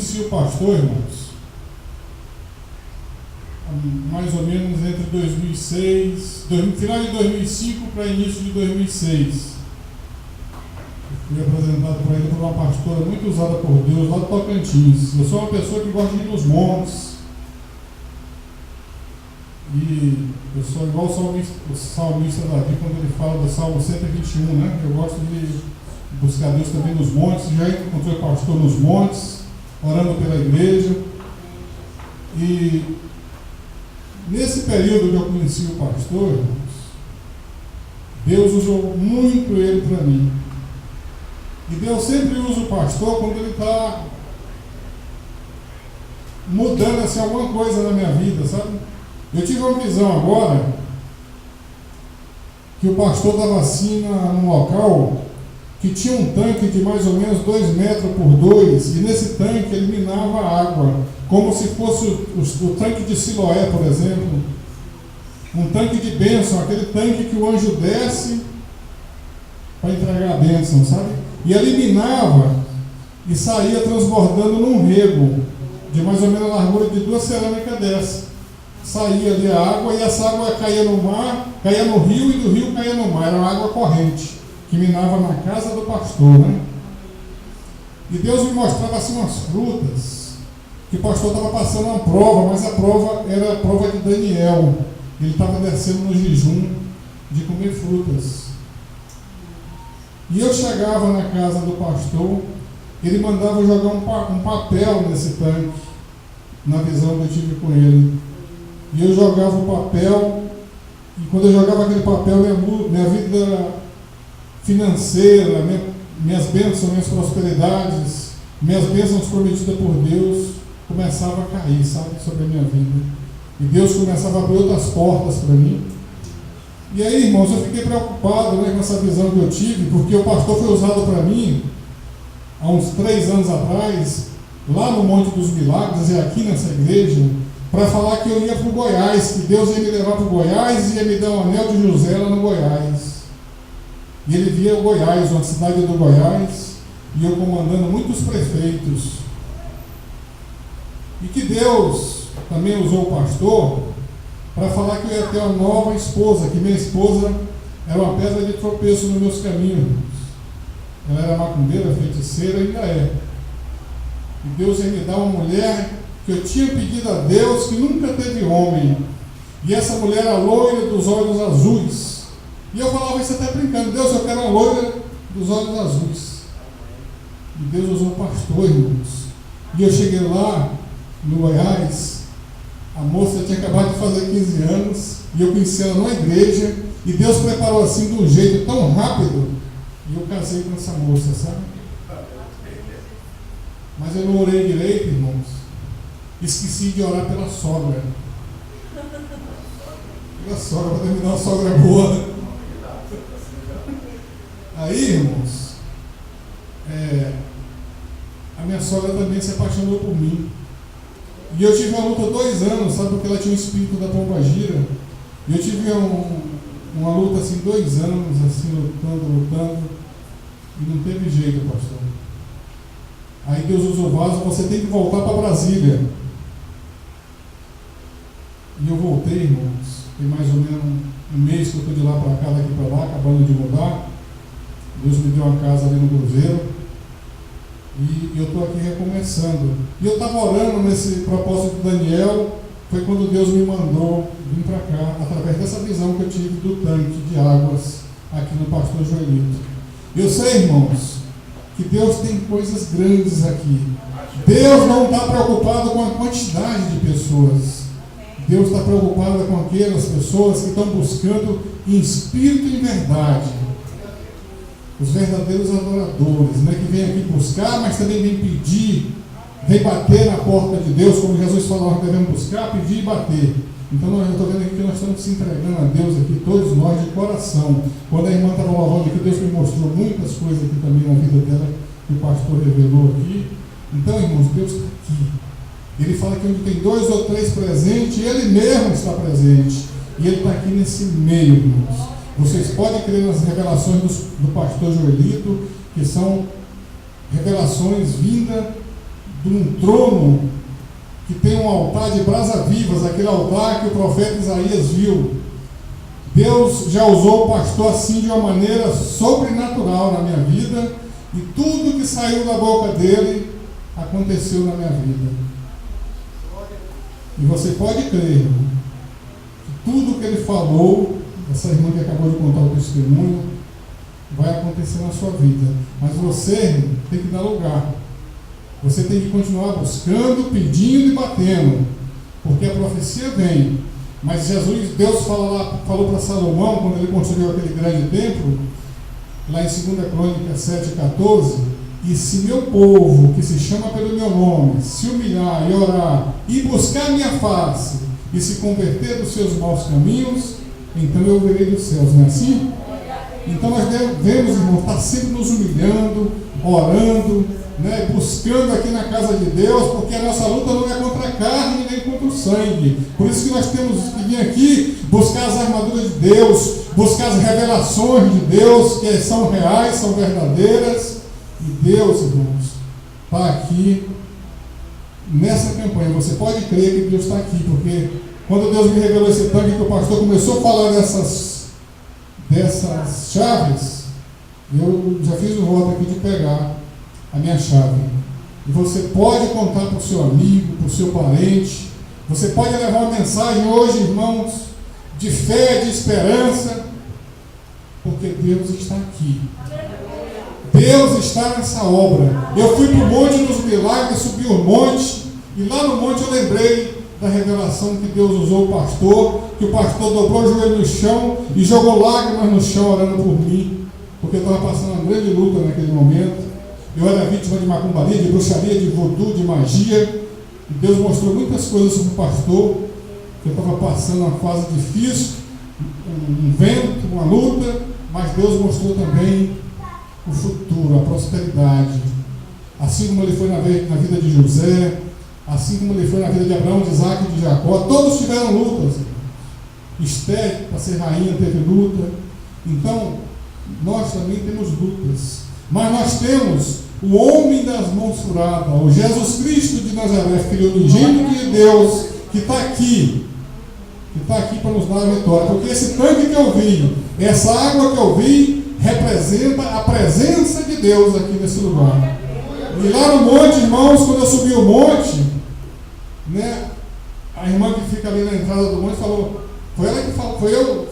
conheci o pastor, irmãos, mais ou menos entre 2006, final de 2005 para início de 2006. Fui apresentado para ele por uma pastora muito usada por Deus, lá do Tocantins. Eu sou uma pessoa que gosta de ir nos montes. E eu sou igual o salmista Davi, quando ele fala do Salmo 121, né? Eu gosto de buscar Deus também nos montes. Já encontrei o pastor nos montes, orando pela igreja. E nesse período que eu conheci o pastor, irmãos, Deus usou muito ele para mim. E Deus sempre usa o pastor quando ele está mudando assim, alguma coisa na minha vida, sabe? Eu tive uma visão agora que o pastor estava assim num local que tinha um tanque de mais ou menos 2 metros por 2, e nesse tanque ele minava água, como se fosse o tanque de Siloé, por exemplo, um tanque de bênção, aquele tanque que o anjo desce para entregar a bênção, sabe? E eliminava e saía transbordando num rego de mais ou menos a largura de 2 cerâmicas dessas. Saía ali a água e essa água caía no mar, caía no rio e do rio caía no mar. Era uma água corrente que minava na casa do pastor, né? E Deus me mostrava assim umas frutas que o pastor estava passando uma prova, mas a prova era a prova de Daniel. Ele estava descendo no jejum de comer frutas. E eu chegava na casa do pastor, ele mandava jogar um papel nesse tanque, na visão que eu tive com ele. E eu jogava o papel, e quando eu jogava aquele papel, minha vida financeira, minhas bênçãos, minhas prosperidades, minhas bênçãos prometidas por Deus, começava a cair, sabe, sobre a minha vida. E Deus começava a abrir outras portas para mim. E aí, irmãos, eu fiquei preocupado, né, com essa visão que eu tive, porque o pastor foi usado para mim, há uns 3 anos atrás, lá no Monte dos Milagres, e aqui nessa igreja, para falar que eu ia para o Goiás, que Deus ia me levar para o Goiás e ia me dar um anel de José lá no Goiás. E ele via o Goiás, uma cidade do Goiás, e eu comandando muitos prefeitos. E que Deus também usou o pastor para falar que eu ia ter uma nova esposa, que minha esposa era uma pedra de tropeço nos meus caminhos. Ela era macumbeira, feiticeira, ainda é. E Deus ia me dar uma mulher que eu tinha pedido a Deus, que nunca teve homem. E essa mulher era loira dos olhos azuis. E eu falava isso até brincando: Deus, eu quero uma loira dos olhos azuis. E Deus usou o pastor, irmãos. E eu cheguei lá, no Goiás, a moça tinha acabado de fazer 15 anos, e eu conheci ela numa igreja, e Deus preparou assim de um jeito tão rápido, e eu casei com essa moça, sabe? Mas eu não orei direito, irmãos. Esqueci de orar pela sogra. Pela sogra, para me dar uma sogra boa. Aí, irmãos, a minha sogra também se apaixonou por mim. E eu tive uma luta 2 anos, sabe, porque ela tinha o espírito da pombagira. E eu tive uma luta assim, 2 anos, assim, lutando, e não teve jeito, pastor. Aí Deus usou o vaso: você tem que voltar para Brasília. E eu voltei, irmãos. Tem mais ou menos um mês que eu estou de lá para cá, daqui para lá, acabando de mudar. Deus me deu uma casa ali no Cruzeiro. E eu estou aqui recomeçando. E eu estava orando nesse propósito de Daniel. Foi quando Deus me mandou vir para cá, através dessa visão que eu tive do tanque de águas aqui no Pastor Joelito. Eu sei, irmãos, que Deus tem coisas grandes aqui. Deus não está preocupado com a quantidade de pessoas. Deus está preocupado com aquelas pessoas que estão buscando em espírito e em verdade. Os verdadeiros adoradores, né, que vêm aqui buscar, mas também vêm pedir, vêm bater na porta de Deus, como Jesus falou, nós devemos buscar, pedir e bater. Então eu estou vendo aqui que nós estamos se entregando a Deus aqui, todos nós, de coração. Quando a irmã estava louvando aqui, Deus me mostrou muitas coisas aqui também na vida dela, que o pastor revelou aqui. Então, irmãos, Deus está aqui. Ele fala que onde tem 2 ou 3 presentes, Ele mesmo está presente. E Ele está aqui nesse meio, irmãos. Vocês podem crer nas revelações do pastor Joelito, que são revelações vindas de um trono que tem um altar de brasa vivas, aquele altar que o profeta Isaías viu. Deus já usou o pastor assim de uma maneira sobrenatural na minha vida, e tudo que saiu da boca dele aconteceu na minha vida. E você pode crer, irmão, que tudo que ele falou, essa irmã que acabou de contar o testemunho, vai acontecer na sua vida. Mas você, irmão, tem que dar lugar. Você tem que continuar buscando, pedindo e batendo, porque a profecia vem. Mas Deus falou para Salomão, quando ele construiu aquele grande templo, lá em 2 Crônicas 7,14, e se meu povo, que se chama pelo meu nome, se humilhar e orar, e buscar a minha face, e se converter dos seus maus caminhos, então eu verei dos céus, não é assim? Então nós devemos, irmão, estar sempre nos humilhando, orando, né, buscando aqui na casa de Deus, porque a nossa luta não é contra a carne nem contra o sangue. Por isso que nós temos que vir aqui buscar as armaduras de Deus, buscar as revelações de Deus, que são reais, são verdadeiras. E Deus, irmãos, está aqui nessa campanha. Você pode crer que Deus está aqui, porque quando Deus me revelou esse tanque, que o pastor começou a falar dessas chaves, eu já fiz o voto aqui de pegar a minha chave. E você pode contar para o seu amigo, para o seu parente. Você pode levar uma mensagem hoje, irmãos, de fé, de esperança, porque Deus está aqui. Deus está nessa obra. Eu fui para o Monte dos Milagres, subi o monte, e lá no monte eu lembrei da revelação que Deus usou o pastor, que o pastor dobrou o joelho no chão e jogou lágrimas no chão orando por mim, porque eu estava passando uma grande luta naquele momento. Eu era vítima de macumbaria, de bruxaria, de voodoo, de magia, e Deus mostrou muitas coisas sobre o pastor, que eu estava passando uma fase difícil, um vento, uma luta, mas Deus mostrou também o futuro, a prosperidade, assim como ele foi na vida de José, assim como ele foi na vida de Abraão, de Isaac e de Jacó. Todos tiveram lutas. Esther, para ser rainha, teve luta. Então, nós também temos lutas, mas nós temos o homem das mãos furadas, o Jesus Cristo de Nazaré, Filho unigênito de Deus, que está aqui para nos dar a vitória, porque esse tanque que eu vi, essa água que eu vi, representa a presença de Deus aqui nesse lugar. E lá no monte, irmãos, quando eu subi o monte, né, a irmã que fica ali na entrada do monte falou, foi ela que falou,